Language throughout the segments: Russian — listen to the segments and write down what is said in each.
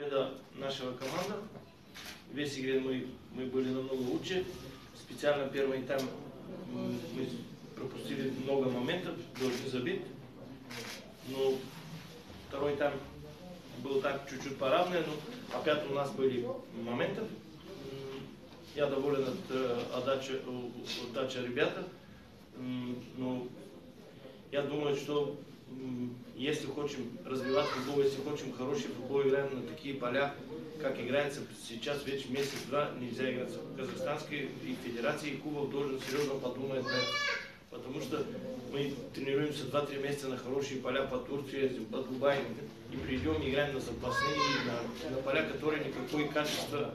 Победа нашего команда. Весь игре мы были намного лучше. Специально первый тайм мы пропустили много моментов, должны забить. Но второй тайм был так чуть-чуть поравнее, но опять у нас были моменты. Я доволен от отдачи ребята. Но я думаю, что если хотим развивать футбол, если хотим хороший футбол, играем на такие поля, как играется сейчас, ведь месяц-два нельзя играть в казахстанской и федерации, и Кубок должен серьезно подумать на это. Потому что мы тренируемся 2-3 месяца на хорошие поля по Турции, по Дубаю, и придем, играем на запасные, на поля, которые никакое качество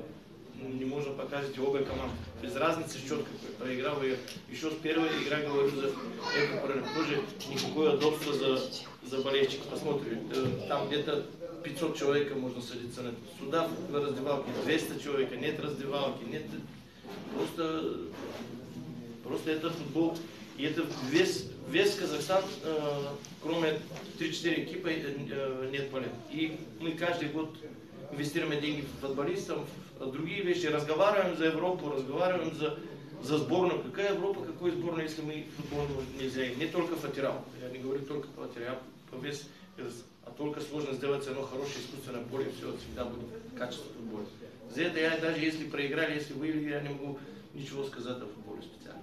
не можно показать оба команды. Без разницы счет какой. Проиграл я еще с первой игры, говорю, за это тоже никакое удобство за болельщиков. Посмотрим, там где-то 500 человек можно садиться на это. Сюда в раздевалке 200 человек, нет раздевалки, нет. Просто это футбол. И это весь Казахстан, кроме 3-4 экипы, нет поля. И мы каждый год инвестируем деньги в футболистов, другие вещи, разговариваем за Европу, разговариваем за сборную. Какая Европа, какой сборная, если мы футбол нельзя? Не только фатерал, я не говорю только по фатерал, а только сложно сделать оно хорошее искусственное поле, все всегда будет качество футбола. За это я даже если проиграли, если выиграли, я не могу ничего сказать о футболе специально.